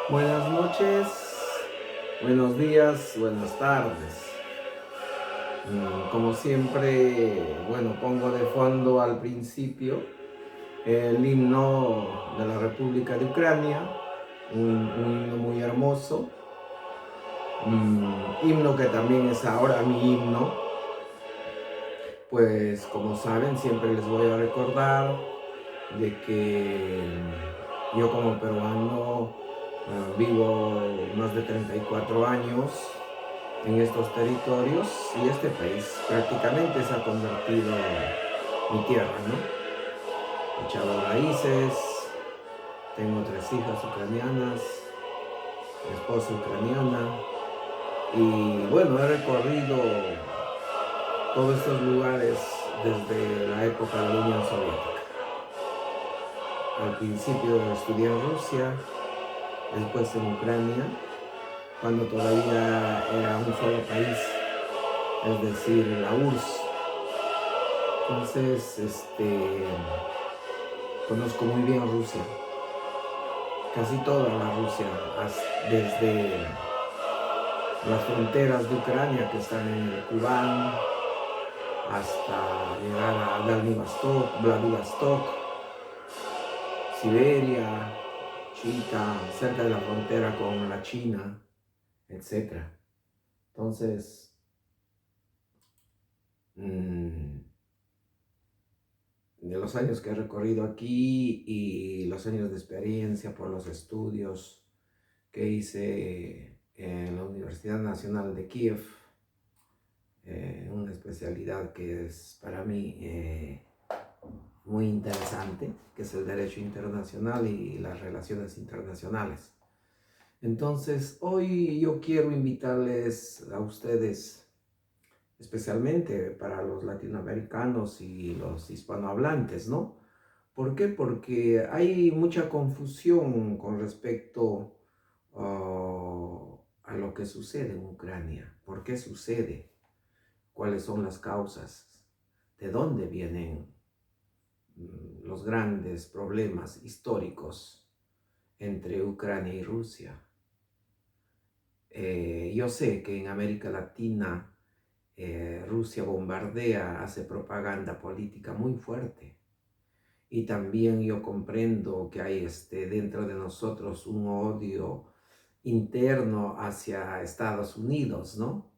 Buenas noches, buenos días, buenas tardes. Como siempre, bueno, pongo de fondo al principio el himno de la República de Ucrania, un himno muy hermoso, himno que también es ahora mi himno. Pues como saben, siempre les voy a recordar de que yo como peruano vivo más de 34 años en estos territorios y este país prácticamente se ha convertido en mi tierra, ¿no? He echado raíces, tengo 3 hijas ucranianas, mi esposa ucraniana y bueno, he recorrido todos estos lugares desde la época de la Unión Soviética. Al principio estudié en Rusia, después en Ucrania, cuando todavía era un solo país, es decir, la URSS. Entonces, conozco muy bien Rusia, casi toda la Rusia, desde las fronteras de Ucrania que están en el Kubán, hasta llegar a Vladivostok, Siberia, Chita, cerca de la frontera con la China, etc. Entonces, de los años que he recorrido aquí y los años de experiencia por los estudios que hice en la Universidad Nacional de Kiev, una especialidad que es para mí muy interesante, que es el Derecho Internacional y las Relaciones Internacionales. Entonces, hoy yo quiero invitarles a ustedes, especialmente para los latinoamericanos y los hispanohablantes, ¿no? ¿Por qué? Porque hay mucha confusión con respecto a lo que sucede en Ucrania. ¿Por qué sucede? ¿Cuáles son las causas? ¿De dónde vienen los grandes problemas históricos entre Ucrania y Rusia? Yo sé que en América Latina Rusia bombardea, hace propaganda política muy fuerte. Y también yo comprendo que hay dentro de nosotros un odio interno hacia Estados Unidos, ¿no?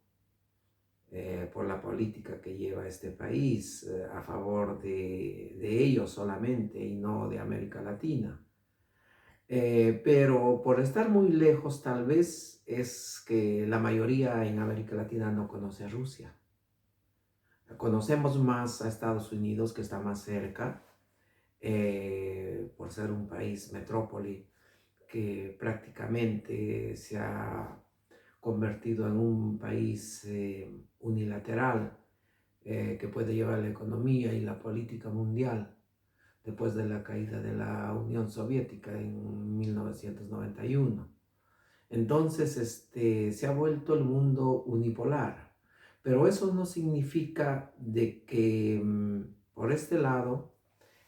Por la política que lleva este país a favor de ellos solamente y no de América Latina. Pero por estar muy lejos tal vez es que la mayoría en América Latina no conoce a Rusia. Conocemos más a Estados Unidos, que está más cerca, por ser un país metrópoli que prácticamente se ha convertido en un país unilateral que puede llevar la economía y la política mundial después de la caída de la Unión Soviética en 1991. Entonces, se ha vuelto el mundo unipolar, pero eso no significa de que por este lado,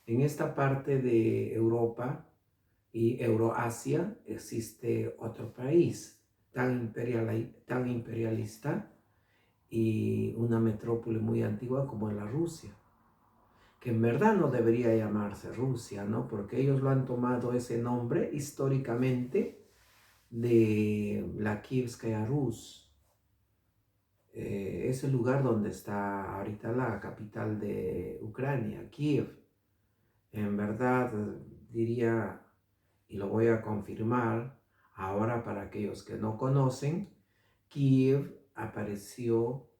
en esta parte de Europa y Euroasia, existe otro país tan imperialista y una metrópoli muy antigua como es la Rusia, que en verdad no debería llamarse Rusia, ¿no? Porque ellos lo han tomado ese nombre históricamente de la Kievskaya Rus, es el lugar donde está ahorita la capital de Ucrania, Kiev. En verdad diría, y lo voy a confirmar ahora para aquellos que no conocen, Kiev apareció,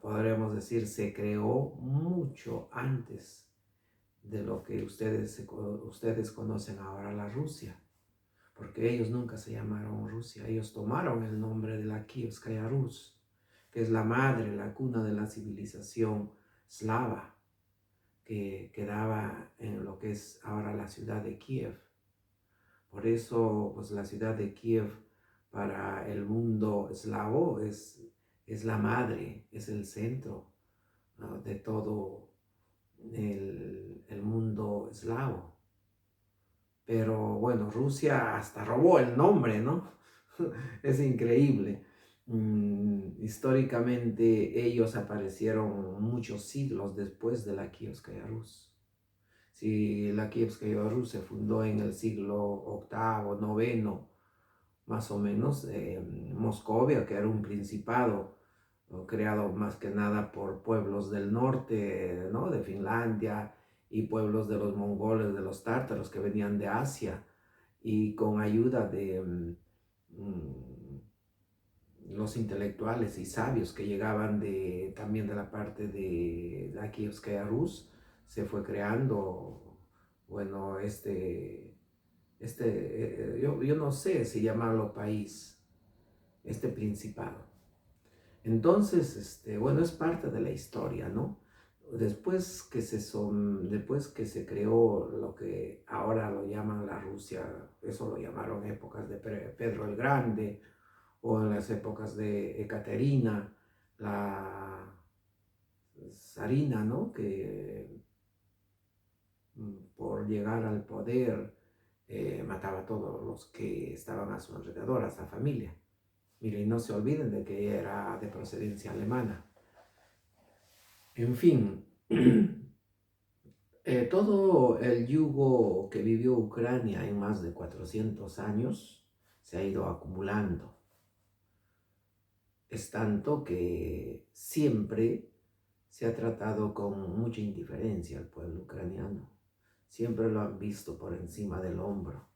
podríamos decir, se creó mucho antes de lo que ustedes conocen ahora la Rusia, porque ellos nunca se llamaron Rusia, ellos tomaron el nombre de la Kievskaya Rus, que es la madre, la cuna de la civilización eslava, que quedaba en lo que es ahora la ciudad de Kiev. Por eso, pues la ciudad de Kiev para el mundo eslavo es la madre, es el centro, ¿no?, de todo el mundo eslavo. pero bueno, Rusia hasta robó el nombre, ¿no? Es increíble. Históricamente ellos aparecieron muchos siglos después de la Kievskaya Rus. Si la Kievskaya Rus se fundó en el siglo octavo, noveno, más o menos, Moscovia, que era un principado creado más que nada por pueblos del norte, ¿no? De Finlandia, y pueblos de los mongoles, de los tártaros que venían de Asia, y con ayuda de los intelectuales y sabios que llegaban también de la parte de la Kievskaya Rus, se fue creando, bueno, yo no sé si llamarlo país, este principado. Entonces, bueno, es parte de la historia, ¿no? Después que se creó lo que ahora lo llaman la Rusia, eso lo llamaron épocas de Pedro el Grande, o en las épocas de Ekaterina, la zarina, ¿no? Que por llegar al poder mataba a todos los que estaban a su alrededor, a su familia. Miren, no se olviden de que era de procedencia alemana. En fin, todo el yugo que vivió Ucrania en más de 400 años se ha ido acumulando. Es tanto que siempre se ha tratado con mucha indiferencia al pueblo ucraniano. Siempre lo han visto por encima del hombro.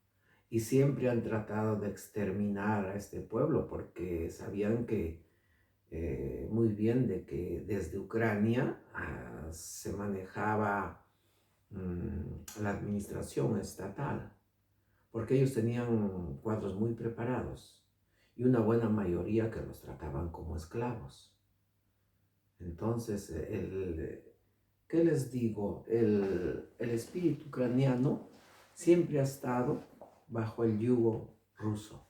Y siempre han tratado de exterminar a este pueblo porque sabían que muy bien de que desde Ucrania se manejaba la administración estatal, porque ellos tenían cuadros muy preparados y una buena mayoría que los trataban como esclavos. Entonces, ¿qué les digo? El espíritu ucraniano siempre ha estado bajo el yugo ruso.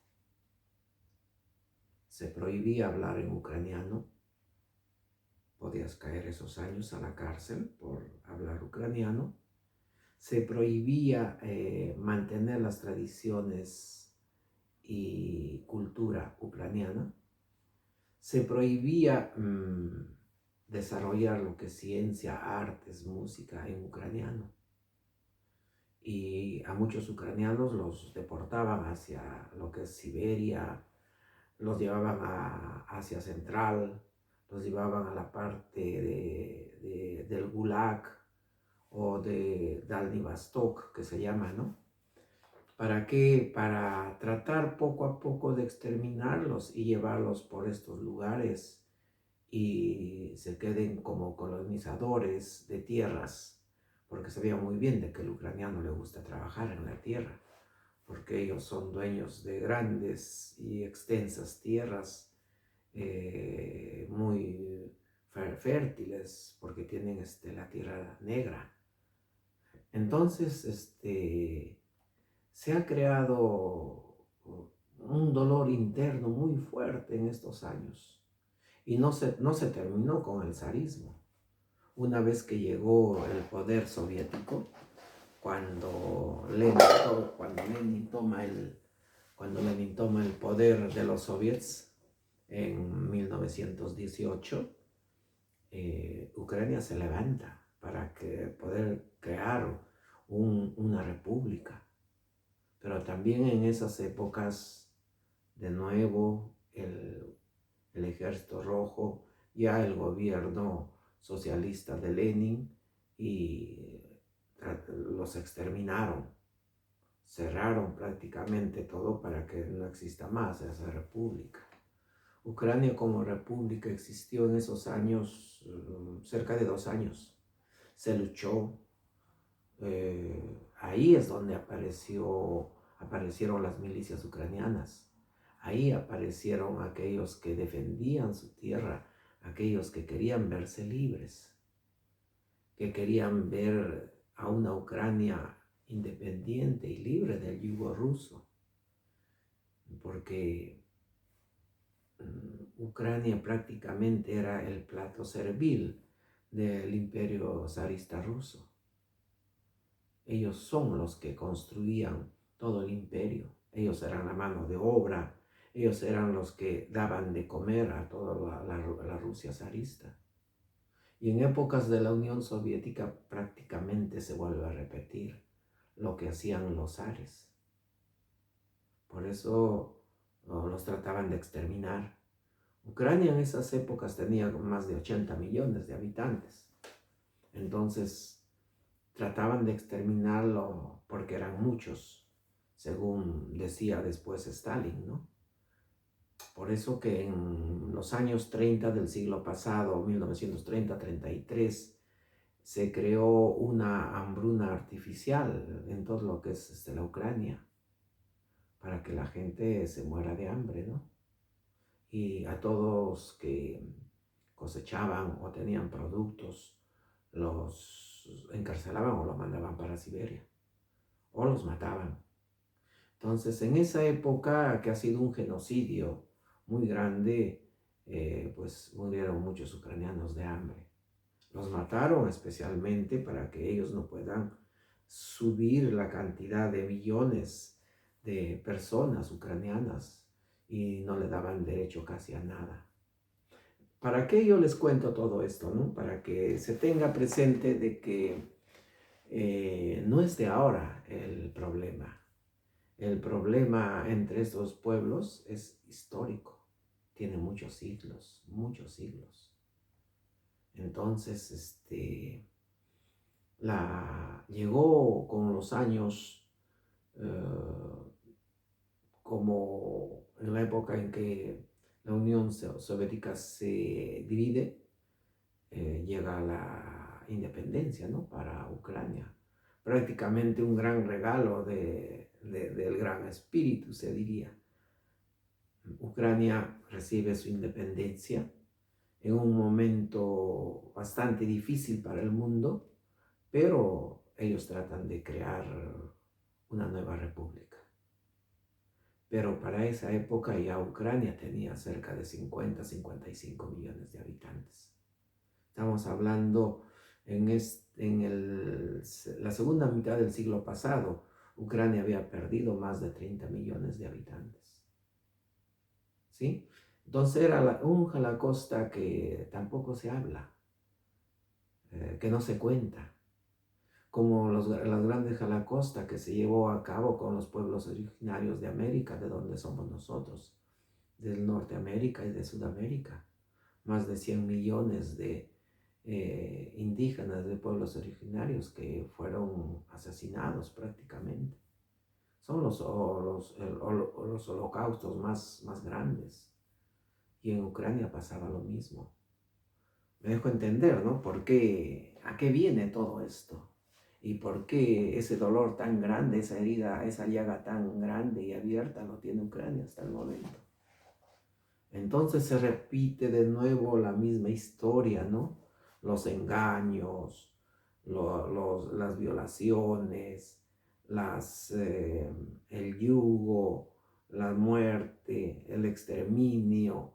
Se prohibía hablar en ucraniano. Podías caer esos años a la cárcel por hablar ucraniano. Se prohibía mantener las tradiciones y cultura ucraniana. Se prohibía desarrollar lo que es ciencia, artes, música en ucraniano. Y a muchos ucranianos los deportaban hacia lo que es Siberia, los llevaban a Asia Central, los llevaban a la parte del Gulag o de Vladivostok, que se llama, ¿no? ¿Para qué? Para tratar poco a poco de exterminarlos y llevarlos por estos lugares y se queden como colonizadores de tierras, porque sabía muy bien de que al ucraniano le gusta trabajar en la tierra, porque ellos son dueños de grandes y extensas tierras muy fértiles, porque tienen la tierra negra. Entonces, se ha creado un dolor interno muy fuerte en estos años y no se terminó con el zarismo. Una vez que llegó el poder soviético, cuando Lenin toma el poder de los soviets en 1918, Ucrania se levanta para poder crear una república. Pero también en esas épocas, de nuevo, el Ejército Rojo, ya el gobierno socialista de Lenin, y los exterminaron. Cerraron prácticamente todo para que no exista más esa república. Ucrania como república existió en esos años, cerca de 2 años. Se luchó. Ahí es donde aparecieron las milicias ucranianas. Ahí aparecieron aquellos que defendían su tierra, aquellos que querían verse libres, que querían ver a una Ucrania independiente y libre del yugo ruso, porque Ucrania prácticamente era el plato servil del imperio zarista ruso. Ellos son los que construían todo el imperio. Ellos eran la mano de obra. Ellos eran los que daban de comer a toda la Rusia zarista. Y en épocas de la Unión Soviética prácticamente se vuelve a repetir lo que hacían los zares. Por eso los trataban de exterminar. Ucrania en esas épocas tenía más de 80 millones de habitantes. Entonces trataban de exterminarlo porque eran muchos, según decía después Stalin, ¿no? Por eso que en los años 30 del siglo pasado, 1930-33, se creó una hambruna artificial en todo lo que es la Ucrania, para que la gente se muera de hambre, ¿no? Y a todos que cosechaban o tenían productos, los encarcelaban o los mandaban para Siberia, o los mataban. Entonces, en esa época, que ha sido un genocidio muy grande, pues murieron muchos ucranianos de hambre. Los mataron especialmente para que ellos no puedan subir la cantidad de millones de personas ucranianas y no le daban derecho casi a nada. ¿Para qué yo les cuento todo esto, no? Para que se tenga presente de que no es de ahora el problema. El problema entre estos pueblos es histórico. Tiene muchos siglos, muchos siglos. Entonces, llegó con los años, como en la época en que la Unión Soviética se divide, llega la independencia, ¿no? Para Ucrania. Prácticamente un gran regalo del gran espíritu, se diría. Ucrania recibe su independencia en un momento bastante difícil para el mundo, pero ellos tratan de crear una nueva república. Pero para esa época ya Ucrania tenía cerca de 50-55 millones de habitantes. Estamos hablando la segunda mitad del siglo pasado, Ucrania había perdido más de 30 millones de habitantes. ¿Sí? Entonces era un Holocausto que tampoco se habla, que no se cuenta, como las grandes Holocaustos que se llevó a cabo con los pueblos originarios de América, de donde somos nosotros, del Norteamérica y de Sudamérica. Más de 100 millones de indígenas de pueblos originarios que fueron asesinados prácticamente. Son los holocaustos más grandes. Y en Ucrania pasaba lo mismo. Me dejo entender, ¿no? ¿A qué viene todo esto? ¿Y por qué ese dolor tan grande, esa herida, esa llaga tan grande y abierta lo tiene Ucrania hasta el momento? Entonces se repite de nuevo la misma historia, ¿no? Los engaños, las violaciones, el yugo, la muerte, el exterminio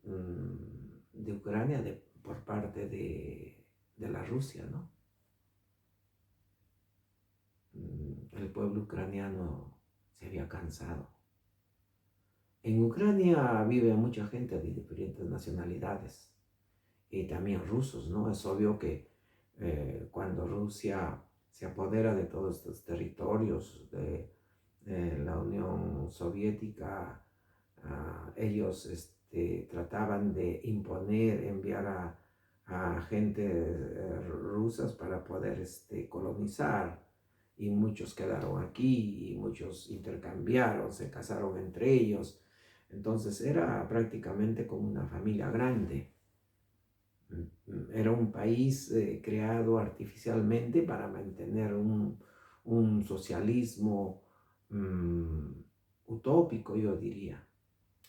de Ucrania por parte de la Rusia, ¿no? El pueblo ucraniano se había cansado. En Ucrania vive mucha gente de diferentes nacionalidades y también rusos, ¿no? Es obvio que cuando Rusia se apodera de todos estos territorios de la Unión Soviética, ellos trataban de imponer, enviar a gente rusas para poder colonizar, y muchos quedaron aquí y muchos intercambiaron, se casaron entre ellos. Entonces era prácticamente como una familia grande. Era un país creado artificialmente para mantener un socialismo utópico, yo diría.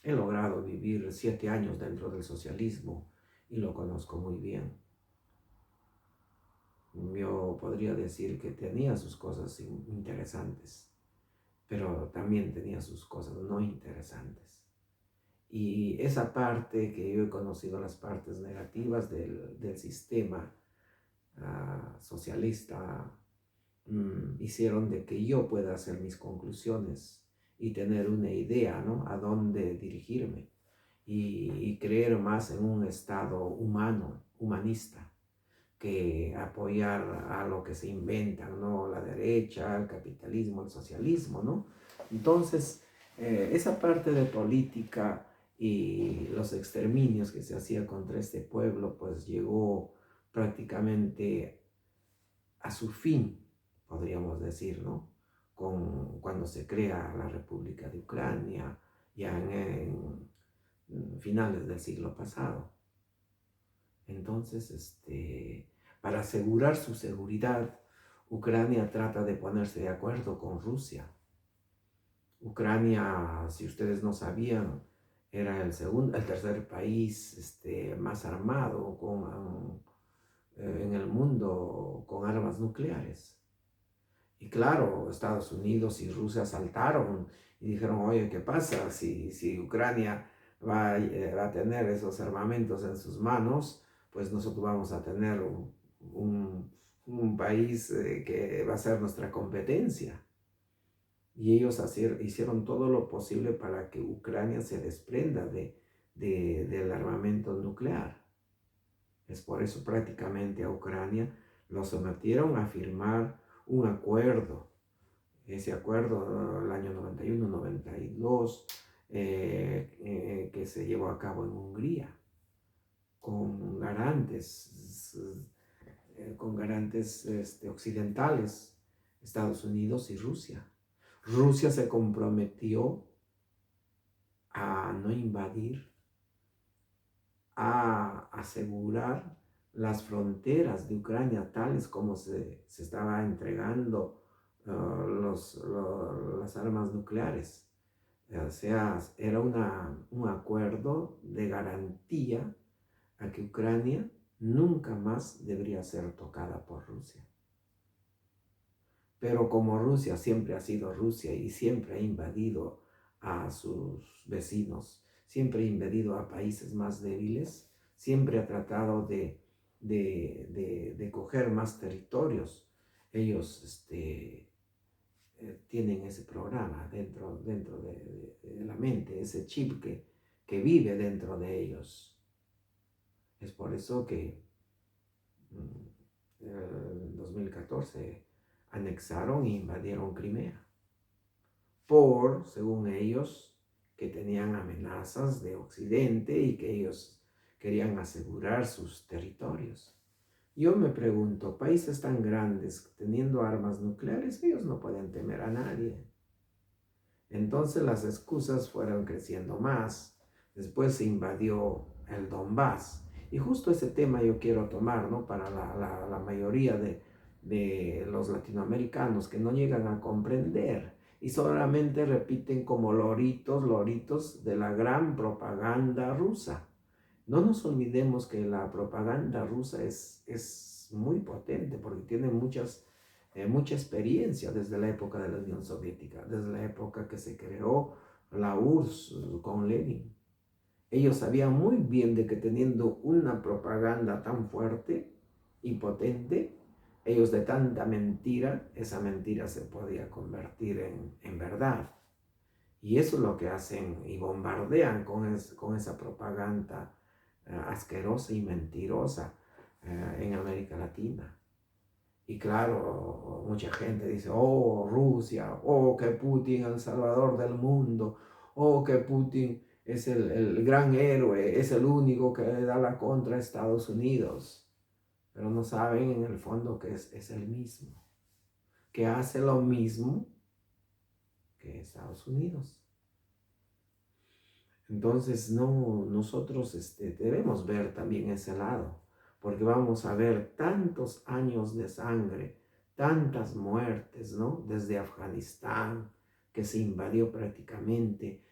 He logrado vivir 7 años dentro del socialismo y lo conozco muy bien. Yo podría decir que tenía sus cosas interesantes, pero también tenía sus cosas no interesantes. Y esa parte que yo he conocido, las partes negativas del sistema socialista hicieron de que yo pueda hacer mis conclusiones y tener una idea, ¿no? A dónde dirigirme y creer más en un estado humano, humanista, que apoyar a lo que se inventan, ¿no? La derecha, el capitalismo, el socialismo, ¿no? Entonces, esa parte de política y los exterminios que se hacía contra este pueblo, pues llegó prácticamente a su fin, podríamos decir, ¿no? Cuando se crea la República de Ucrania, ya en finales del siglo pasado. Entonces, para asegurar su seguridad, Ucrania trata de ponerse de acuerdo con Rusia. Ucrania, si ustedes no sabían, era el tercer país más armado en el mundo con armas nucleares. Y claro, Estados Unidos y Rusia saltaron y dijeron, oye, ¿qué pasa si Ucrania va a tener esos armamentos en sus manos? Pues nosotros vamos a tener un país que va a ser nuestra competencia. Y ellos hicieron todo lo posible para que Ucrania se desprenda del armamento nuclear. Es por eso prácticamente a Ucrania lo sometieron a firmar un acuerdo. Ese acuerdo, el año 91-92, que se llevó a cabo en Hungría, con garantes occidentales, Estados Unidos y Rusia. Rusia se comprometió a no invadir, a asegurar las fronteras de Ucrania tales como se estaba entregando las armas nucleares. O sea, era un acuerdo de garantía a que Ucrania nunca más debería ser tocada por Rusia. Pero como Rusia siempre ha sido Rusia y siempre ha invadido a sus vecinos, siempre ha invadido a países más débiles, siempre ha tratado de coger más territorios. Ellos tienen ese programa dentro de la mente, ese chip que vive dentro de ellos. Es por eso que en 2014 anexaron e invadieron Crimea, según ellos, que tenían amenazas de Occidente y que ellos querían asegurar sus territorios. Yo me pregunto, países tan grandes teniendo armas nucleares, ellos no pueden temer a nadie. Entonces las excusas fueron creciendo más. Después se invadió el Donbass. Y justo ese tema yo quiero tomar, ¿no? Para la mayoría de los latinoamericanos que no llegan a comprender y solamente repiten como loritos de la gran propaganda rusa. No nos olvidemos que la propaganda rusa es muy potente porque tiene mucha experiencia desde la época de la Unión Soviética, desde la época que se creó la URSS con Lenin. Ellos sabían muy bien de que teniendo una propaganda tan fuerte y potente, ellos de tanta mentira, esa mentira se podía convertir en verdad. Y eso es lo que hacen y bombardean con esa propaganda asquerosa y mentirosa en América Latina. Y claro, mucha gente dice, oh, Rusia, oh, que Putin es el salvador del mundo, oh, que Putin es el gran héroe, es el único que da la contra a Estados Unidos. Pero no saben en el fondo que es el mismo, que hace lo mismo que Estados Unidos. Entonces, no, nosotros debemos ver también ese lado, porque vamos a ver tantos años de sangre, tantas muertes, ¿no? Desde Afganistán, que se invadió prácticamente,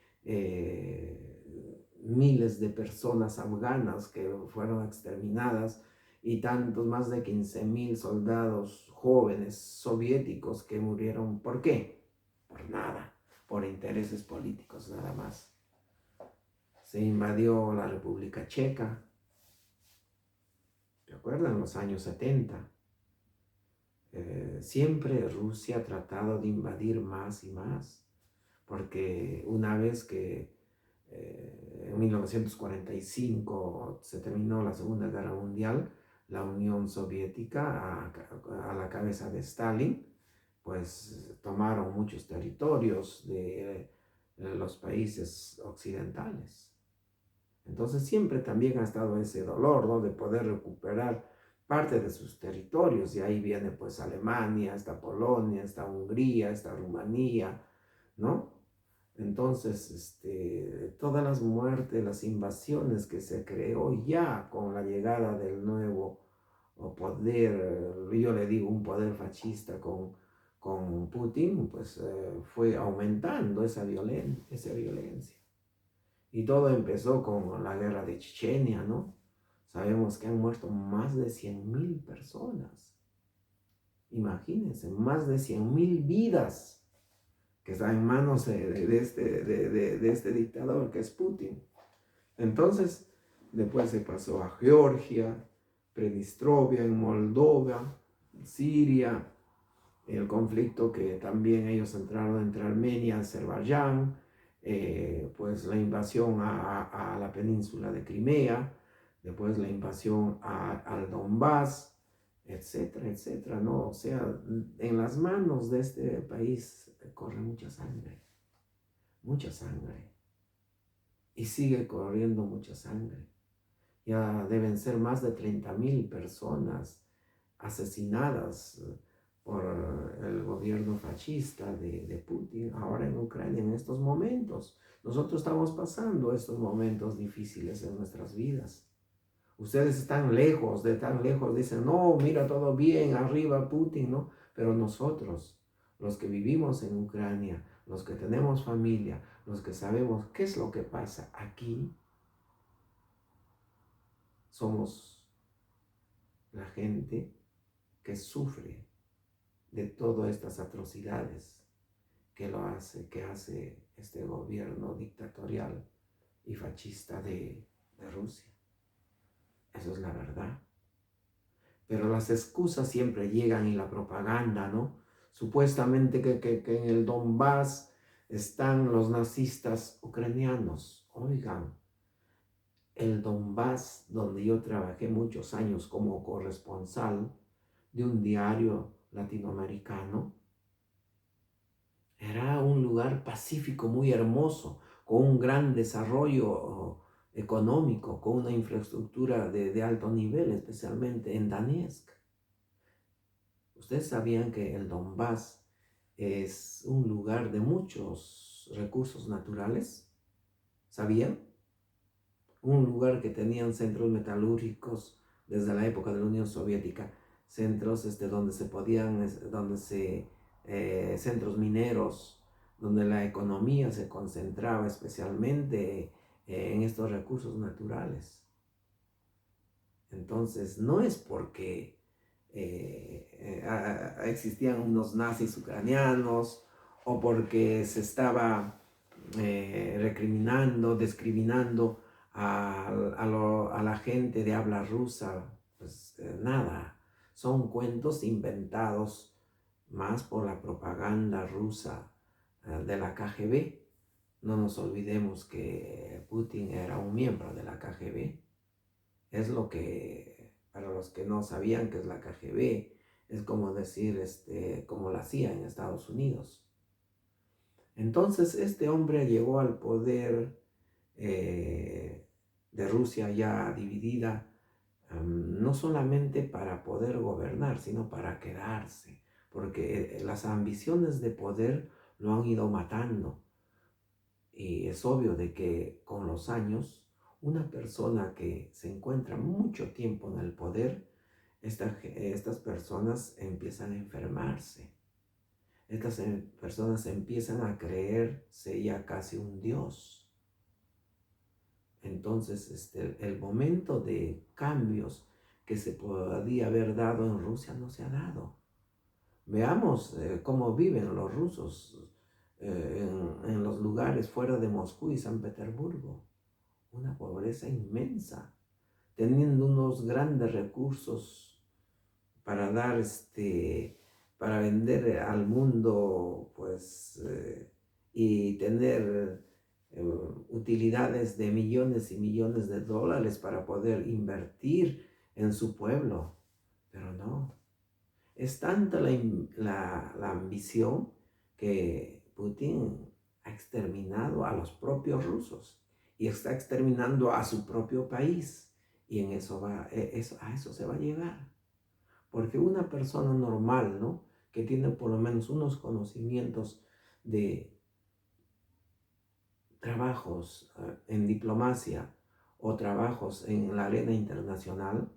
miles de personas afganas que fueron exterminadas y tantos, más de 15,000 soldados jóvenes soviéticos que murieron. ¿Por qué? Por nada, por intereses políticos nada más. Se invadió la República Checa, ¿te acuerdan? En los años 70. siempre Rusia ha tratado de invadir más y más, porque una vez que en 1945 se terminó la Segunda Guerra Mundial, la Unión Soviética, a la cabeza de Stalin, pues tomaron muchos territorios de los países occidentales. Entonces siempre también ha estado ese dolor, ¿no? De poder recuperar parte de sus territorios, y ahí viene pues Alemania, está Polonia, está Hungría, está Rumanía, ¿no? Entonces, todas las muertes, las invasiones que se creó ya con la llegada del nuevo poder, yo le digo un poder fascista con Putin, pues fue aumentando esa violencia. Y todo empezó con la guerra de Chechenia, ¿no? Sabemos que han muerto más de 100.000 personas. Imagínense, más de 100.000 vidas que están en manos de este dictador que es Putin. Entonces, después se pasó a Georgia, Prednistrovia, en Moldova, Siria, el conflicto que también ellos entraron entre Armenia y Azerbaiyán, pues la invasión a la península de Crimea, después la invasión al Donbass, etcétera, etcétera, ¿no? O sea, en las manos de este país corre mucha sangre, y sigue corriendo mucha sangre. Ya deben ser más de 30.000 personas asesinadas por el gobierno fascista de Putin ahora en Ucrania en estos momentos. Nosotros estamos pasando estos momentos difíciles en nuestras vidas. Ustedes están lejos, de tan lejos, dicen, no, mira, todo bien, arriba Putin, ¿no? Pero nosotros, los que vivimos en Ucrania, los que tenemos familia, los que sabemos qué es lo que pasa aquí, somos la gente que sufre de todas estas atrocidades que hace este gobierno dictatorial y fascista de Rusia. Eso es la verdad. Pero las excusas siempre llegan, y la propaganda, ¿no? Supuestamente que en el Donbass están los nazistas ucranianos. Oigan, el Donbass, donde yo trabajé muchos años como corresponsal de un diario latinoamericano, era un lugar pacífico muy hermoso, con un gran desarrollo económico, con una infraestructura de alto nivel, especialmente en Donetsk. Ustedes sabían que el Donbass es un lugar de muchos recursos naturales. ¿Sabían? Un lugar que tenían centros metalúrgicos desde la época de la Unión Soviética, centros donde se podían, centros mineros, donde la economía se concentraba especialmente en estos recursos naturales. Entonces, no es porque existían unos nazis ucranianos, o porque se estaba recriminando, discriminando a la gente de habla rusa. Pues nada, son cuentos inventados más por la propaganda rusa de la KGB. No nos olvidemos que Putin era un miembro de la KGB. Es lo que, para los que no sabían qué es la KGB, es como decir, como la CIA en Estados Unidos. Entonces, este hombre llegó al poder de Rusia ya dividida, no solamente para poder gobernar, sino para quedarse, porque las ambiciones de poder lo han ido matando. Y es obvio de que con los años, una persona que se encuentra mucho tiempo en el poder, estas personas empiezan a enfermarse. Estas personas empiezan a creerse ya casi un dios. Entonces, el momento de cambios que se podía haber dado en Rusia no se ha dado. Veamos cómo viven los rusos en los lugares fuera de Moscú y San Petersburgo. Una pobreza inmensa, teniendo unos grandes recursos para dar para vender al mundo, pues, y tener utilidades de millones y millones de dólares para poder invertir en su pueblo. Pero no, es tanta la ambición que Putin ha exterminado a los propios rusos y está exterminando a su propio país. Y en eso a eso se va a llegar. Porque una persona normal, ¿no? Que tiene por lo menos unos conocimientos de trabajos en diplomacia o trabajos en la arena internacional,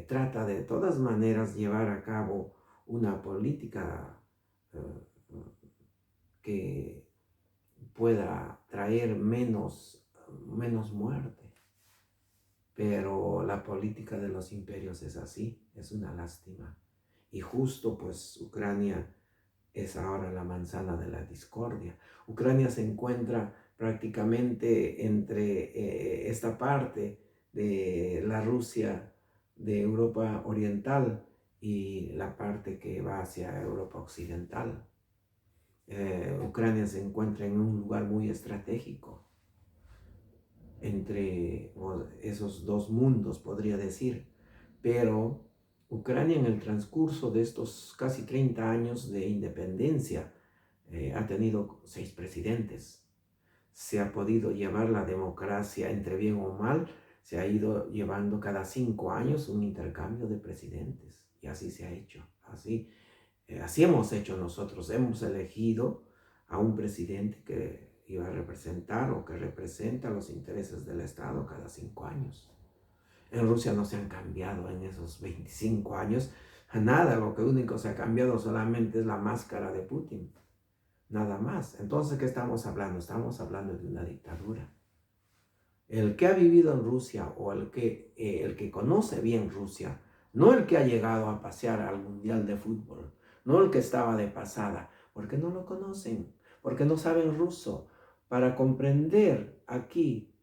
trata de todas maneras llevar a cabo una política eh, que pueda traer menos muerte. Pero la política de los imperios es así, es una lástima. Y justo pues Ucrania es ahora la manzana de la discordia. Ucrania se encuentra prácticamente entre esta parte de la Rusia de Europa Oriental y la parte que va hacia Europa Occidental. Ucrania se encuentra en un lugar muy estratégico entre esos dos mundos, podría decir. Pero Ucrania en el transcurso de estos casi 30 años de independencia ha tenido 6 presidentes. Se ha podido llevar la democracia entre bien o mal, se ha ido llevando cada 5 años un intercambio de presidentes. Y así se ha hecho. Así hemos hecho nosotros. Hemos elegido a un presidente que iba a representar o que representa los intereses del Estado cada 5 años. En Rusia no se han cambiado en esos 25 años nada, lo que único se ha cambiado solamente es la máscara de Putin, nada más. Entonces, ¿qué estamos hablando? Estamos hablando de una dictadura. El que ha vivido en Rusia o el que conoce bien Rusia, no el que ha llegado a pasear al Mundial de Fútbol, no el que estaba de pasada, porque no lo conocen, porque no saben ruso. Para comprender aquí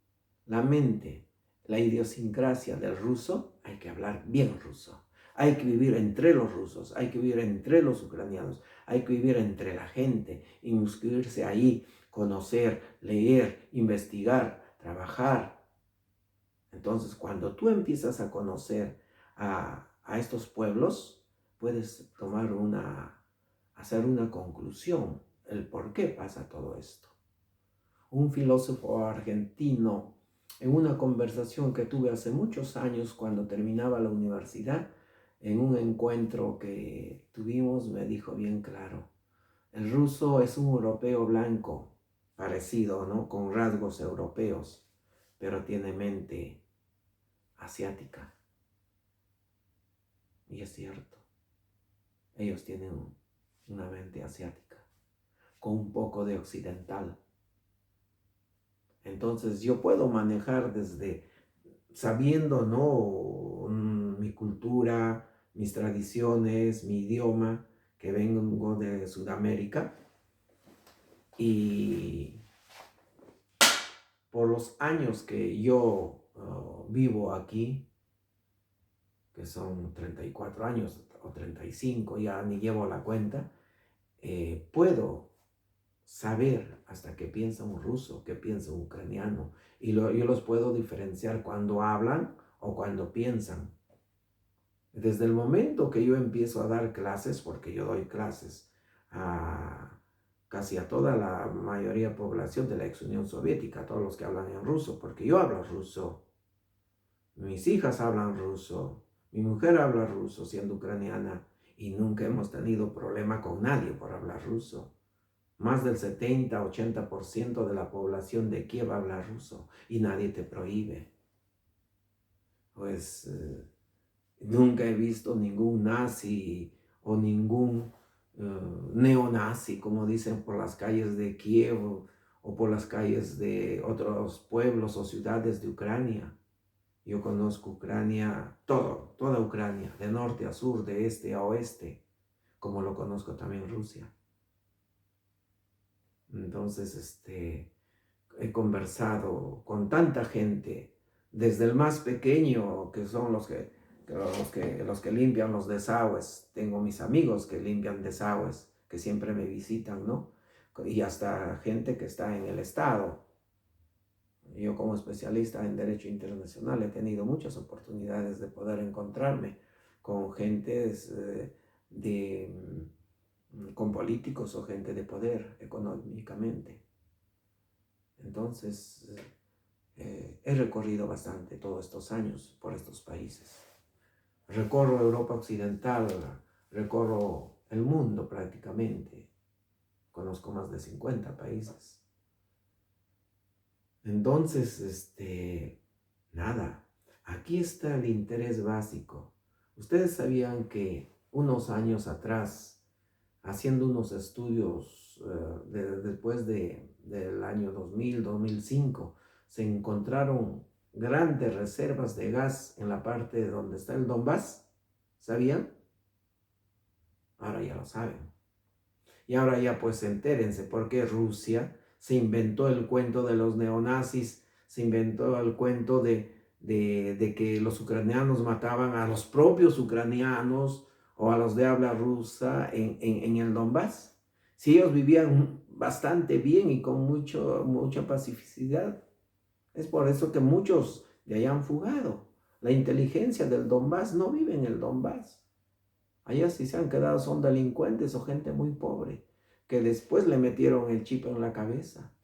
la mente, la idiosincrasia del ruso, hay que hablar bien ruso. Hay que vivir entre los rusos, hay que vivir entre los ucranianos, hay que vivir entre la gente, inmiscuirse ahí, conocer, leer, investigar, trabajar. Entonces, cuando tú empiezas a conocer a estos pueblos, puedes hacer una conclusión, el por qué pasa todo esto. Un filósofo argentino, en una conversación que tuve hace muchos años cuando terminaba la universidad, en un encuentro que tuvimos, me dijo bien claro, el ruso es un europeo blanco, parecido, ¿no? Con rasgos europeos, pero tiene mente asiática. Y es cierto, ellos tienen una mente asiática, con un poco de occidental. Entonces yo puedo manejar desde sabiendo, ¿no? Mi cultura, mis tradiciones, mi idioma, que vengo de Sudamérica. Y por los años que yo vivo aquí, que son 34 años o 35, ya ni llevo la cuenta, puedo saber hasta qué piensa un ruso, qué piensa un ucraniano, y yo los puedo diferenciar cuando hablan o cuando piensan. Desde el momento que yo empiezo a dar clases, porque yo doy clases casi a toda la mayoría población de la ex Unión Soviética, a todos los que hablan en ruso, porque yo hablo ruso, mis hijas hablan ruso, mi mujer habla ruso siendo ucraniana, y nunca hemos tenido problema con nadie por hablar ruso. Más del 70-80% de la población de Kiev habla ruso y nadie te prohíbe. Pues nunca he visto ningún nazi o ningún neonazi, como dicen, por las calles de Kiev o por las calles de otros pueblos o ciudades de Ucrania. Yo conozco Ucrania, toda Ucrania, de norte a sur, de este a oeste, como lo conozco también Rusia. Entonces, he conversado con tanta gente, desde el más pequeño, que son los que los que limpian los desagües. Tengo mis amigos que limpian desagües, que siempre me visitan, ¿no? Y hasta gente que está en el Estado. Yo como especialista en Derecho Internacional he tenido muchas oportunidades de poder encontrarme con gentes con políticos o gente de poder económicamente. Entonces, he recorrido bastante todos estos años por estos países. Recorro Europa Occidental, recorro el mundo prácticamente. Conozco más de 50 países. Entonces, nada, aquí está el interés básico. Ustedes sabían que unos años atrás, haciendo unos estudios después del año 2000, 2005, se encontraron grandes reservas de gas en la parte donde está el Donbass. ¿Sabían? Ahora ya lo saben. Y ahora ya pues entérense por qué Rusia se inventó el cuento de los neonazis, se inventó el cuento de que los ucranianos mataban a los propios ucranianos o a los de habla rusa en el Donbass. Si ellos vivían bastante bien y con mucha pacificidad, es por eso que muchos de allá han fugado. La inteligencia del Donbass no vive en el Donbass. Allá sí se han quedado son delincuentes o gente muy pobre, que después le metieron el chip en la cabeza,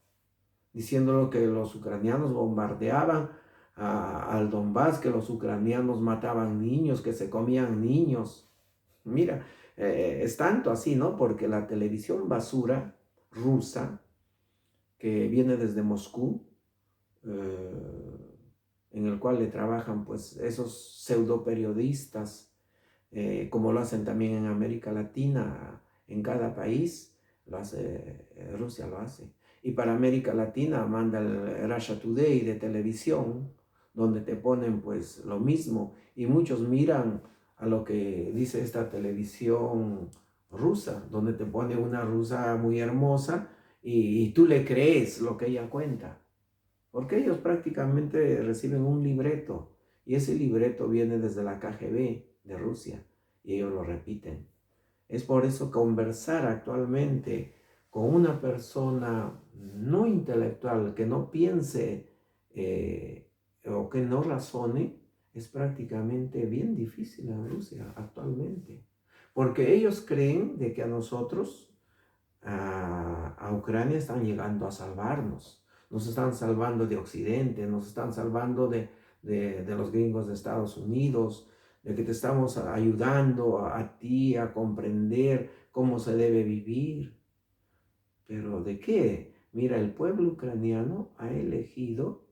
diciéndolo que los ucranianos bombardeaban al Donbass, que los ucranianos mataban niños, que se comían niños. Mira, es tanto así, ¿no? Porque la televisión basura rusa, que viene desde Moscú, en el cual le trabajan pues esos pseudo periodistas, como lo hacen también en América Latina, en cada país, lo hace, Rusia lo hace. Y para América Latina manda el Russia Today de televisión, donde te ponen pues lo mismo, y muchos miran a lo que dice esta televisión rusa, donde te pone una rusa muy hermosa y tú le crees lo que ella cuenta, porque ellos prácticamente reciben un libreto, y ese libreto viene desde la KGB de Rusia, y ellos lo repiten. Es por eso conversar actualmente con una persona no intelectual, que no piense o que no razone, es prácticamente bien difícil en Rusia actualmente. Porque ellos creen de que a nosotros, a Ucrania, están llegando a salvarnos. Nos están salvando de Occidente, nos están salvando de los gringos de Estados Unidos, de que te estamos ayudando a ti a comprender cómo se debe vivir. ¿Pero de qué? Mira, el pueblo ucraniano ha elegido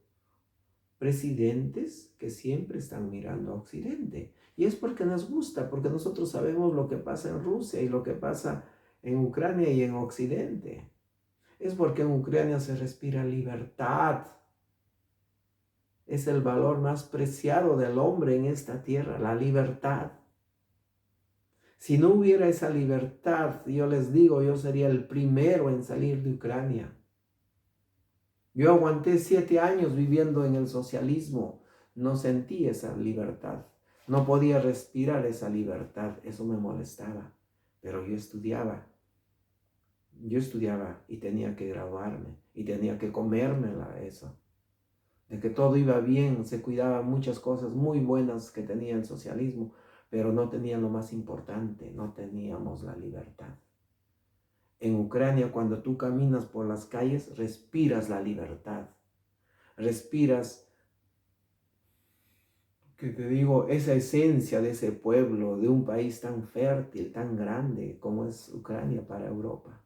presidentes que siempre están mirando a Occidente. Y es porque nos gusta, porque nosotros sabemos lo que pasa en Rusia y lo que pasa en Ucrania y en Occidente. Es porque en Ucrania se respira libertad. Es el valor más preciado del hombre en esta tierra, la libertad. Si no hubiera esa libertad, yo les digo, yo sería el primero en salir de Ucrania. Yo aguanté 7 años viviendo en el socialismo. No sentí esa libertad. No podía respirar esa libertad. Eso me molestaba. Pero yo estudiaba. Yo estudiaba y tenía que graduarme. Y tenía que comérmela eso. De que todo iba bien. Se cuidaban muchas cosas muy buenas que tenía el socialismo. Pero no tenía lo más importante. No teníamos la libertad. En Ucrania, cuando tú caminas por las calles, respiras la libertad. Respiras, que te digo, esa esencia de ese pueblo, de un país tan fértil, tan grande como es Ucrania para Europa.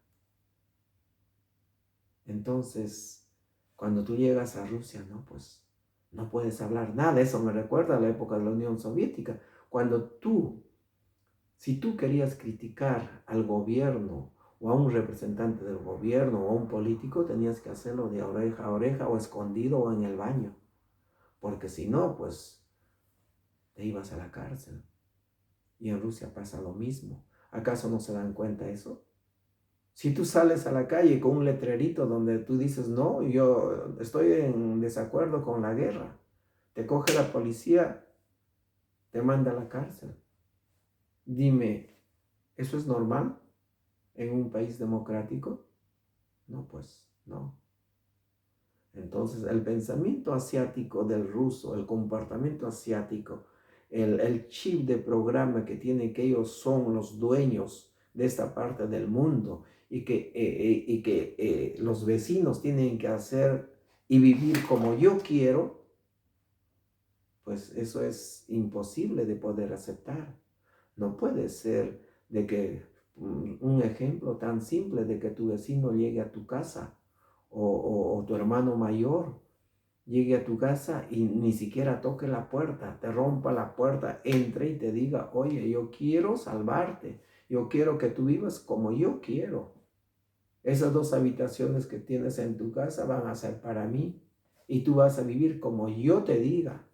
Entonces, cuando tú llegas a Rusia, no, pues no puedes hablar nada. Eso me recuerda a la época de la Unión Soviética, cuando si tú querías criticar al gobierno o a un representante del gobierno o a un político, tenías que hacerlo de oreja a oreja o escondido o en el baño, porque si no, pues te ibas a la cárcel. Y en Rusia pasa lo mismo. ¿Acaso no se dan cuenta eso? Si tú sales a la calle con un letrerito donde tú dices, no, yo estoy en desacuerdo con la guerra, te coge la policía te manda a la cárcel. Dime, ¿eso es normal en un país democrático? No, pues no. Entonces, el pensamiento asiático del ruso, el comportamiento asiático, el chip de programa que tienen, que ellos son los dueños de esta parte del mundo y que los vecinos tienen que hacer y vivir como yo quiero, pues eso es imposible de poder aceptar. No puede ser de que un ejemplo tan simple de que tu vecino llegue a tu casa o tu hermano mayor llegue a tu casa y ni siquiera toque la puerta, te rompa la puerta, entre y te diga, oye, yo quiero salvarte, yo quiero que tú vivas como yo quiero. Esas 2 habitaciones que tienes en tu casa van a ser para mí y tú vas a vivir como yo te diga.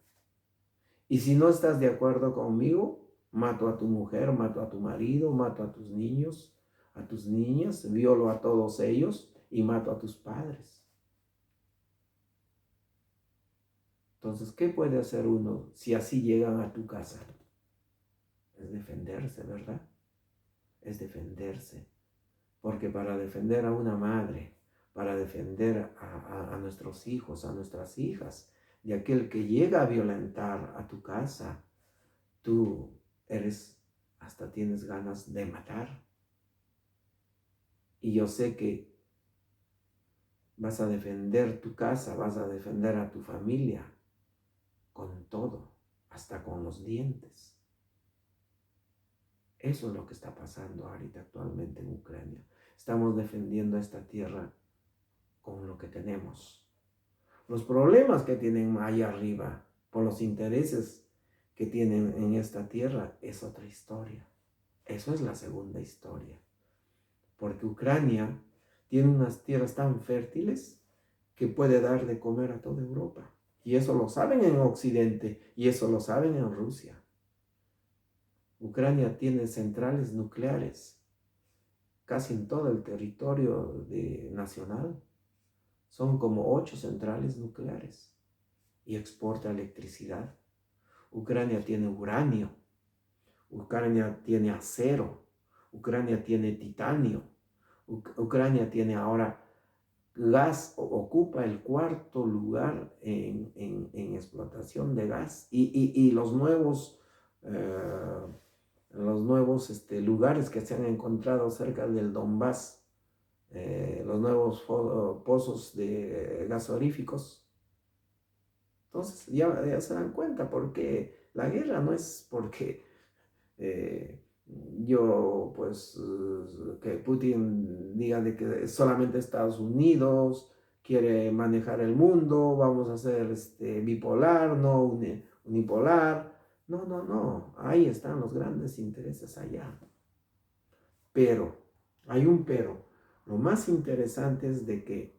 Y si no estás de acuerdo conmigo, mato a tu mujer, mato a tu marido, mato a tus niños, a tus niñas, violo a todos ellos y mato a tus padres. Entonces, ¿qué puede hacer uno si así llegan a tu casa? Es defenderse, ¿verdad? Es defenderse. Porque para defender a una madre, para defender a nuestros hijos, a nuestras hijas, de aquel que llega a violentar a tu casa, tú hasta tienes ganas de matar. Y yo sé que vas a defender tu casa, vas a defender a tu familia con todo, hasta con los dientes. Eso es lo que está pasando ahorita actualmente en Ucrania. Estamos defendiendo esta tierra con lo que tenemos. Los problemas que tienen allá arriba por los intereses que tienen en esta tierra es otra historia. Eso es la segunda historia. Porque Ucrania tiene unas tierras tan fértiles que puede dar de comer a toda Europa. Y eso lo saben en Occidente y eso lo saben en Rusia. Ucrania tiene centrales nucleares casi en todo el territorio nacional. Son como 8 centrales nucleares y exporta electricidad. Ucrania tiene uranio, Ucrania tiene acero, Ucrania tiene titanio, Ucrania tiene ahora gas, ocupa el 4.º lugar en explotación de gas y los nuevos lugares que se han encontrado cerca del Donbass, los nuevos pozos de gasoríficos. Entonces ya se dan cuenta porque la guerra no es porque eh, que Putin diga de que solamente Estados Unidos quiere manejar el mundo, vamos a ser bipolar, no unipolar. No, no, no, ahí están los grandes intereses allá. Pero, hay un pero. Lo más interesante es de que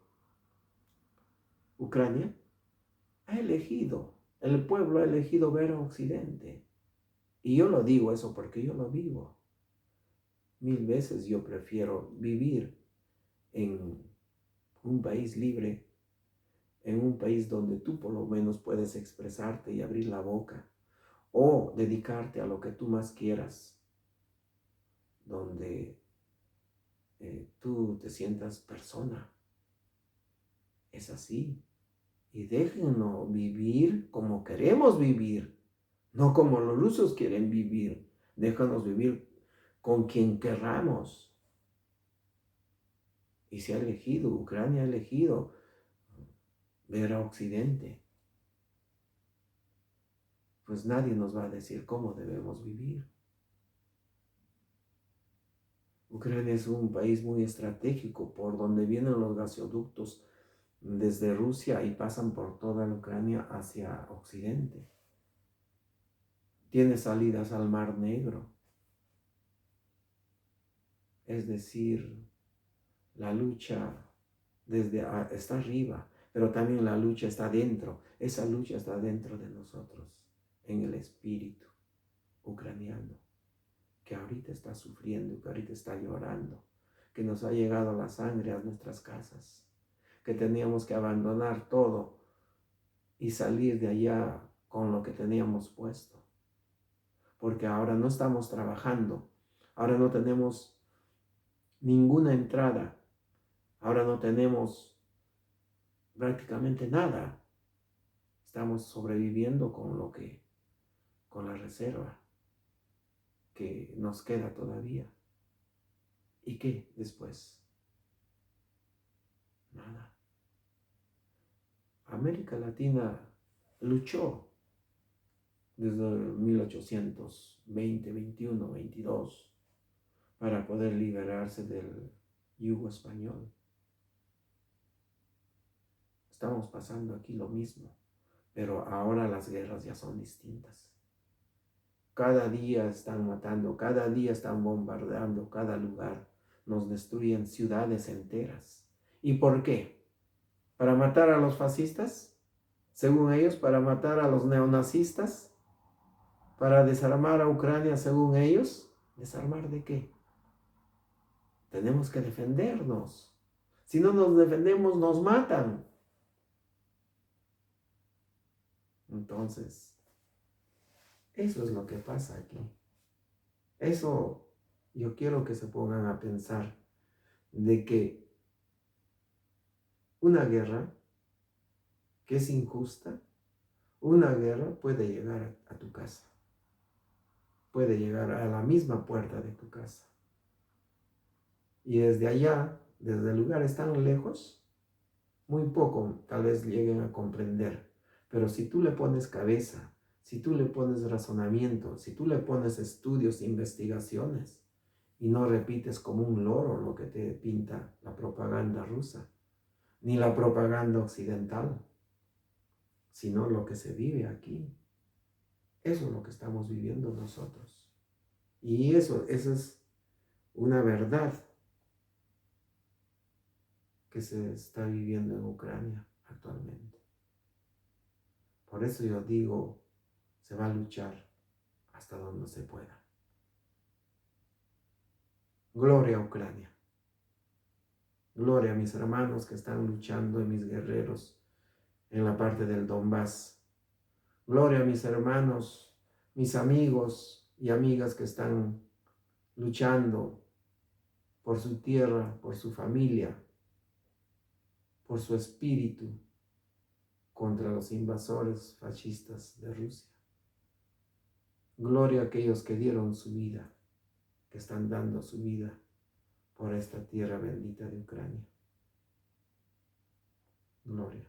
Ucrania el pueblo ha elegido ver a Occidente. Y yo lo digo eso porque yo lo vivo. 1000 veces yo prefiero vivir en un país libre, en un país donde tú por lo menos puedes expresarte y abrir la boca, o dedicarte a lo que tú más quieras, donde tú te sientas persona. Es así. Y déjennos vivir como queremos vivir, no como los rusos quieren vivir. Déjanos vivir con quien querramos. Y se ha elegido, Ucrania ha elegido ver a Occidente. Pues nadie nos va a decir cómo debemos vivir. Ucrania es un país muy estratégico por donde vienen los gasoductos desde Rusia y pasan por toda la Ucrania hacia Occidente. Tiene salidas al Mar Negro. Es decir, la lucha está arriba, pero también la lucha está dentro. Esa lucha está dentro de nosotros, en el espíritu ucraniano, que ahorita está sufriendo, que ahorita está llorando, que nos ha llegado la sangre a nuestras casas, que teníamos que abandonar todo y salir de allá con lo que teníamos puesto. porque ahora no estamos trabajando, ahora no tenemos ninguna entrada, ahora no tenemos prácticamente nada. Estamos sobreviviendo con la reserva que nos queda todavía. ¿Y qué después? Nada. América Latina luchó desde 1820, 21, 22 para poder liberarse del yugo español. Estamos pasando aquí lo mismo, pero ahora las guerras ya son distintas. Cada día están matando, cada día están bombardeando cada lugar. Nos destruyen ciudades enteras. ¿Y por qué? ¿Para matar a los fascistas? Según ellos, para matar a los neonazistas, para desarmar a Ucrania, según ellos. ¿Desarmar de qué? Tenemos que defendernos. Si no nos defendemos, nos matan. Entonces, eso es lo que pasa aquí. Eso yo quiero que se pongan a pensar de que una guerra que es injusta, una guerra puede llegar a tu casa, puede llegar a la misma puerta de tu casa. Y desde allá, desde lugares tan lejos, muy poco tal vez lleguen a comprender. Pero si tú le pones cabeza, si tú le pones razonamiento, si tú le pones estudios, investigaciones, y no repites como un loro lo que te pinta la propaganda rusa, ni la propaganda occidental, sino lo que se vive aquí. Eso es lo que estamos viviendo nosotros. Y eso es una verdad que se está viviendo en Ucrania actualmente. Por eso yo digo, se va a luchar hasta donde se pueda. Gloria a Ucrania. Gloria a mis hermanos que están luchando y mis guerreros en la parte del Donbass. Gloria a mis hermanos, mis amigos y amigas que están luchando por su tierra, por su familia, por su espíritu contra los invasores fascistas de Rusia. Gloria a aquellos que dieron su vida, que están dando su vida por esta tierra bendita de Ucrania. Gloria.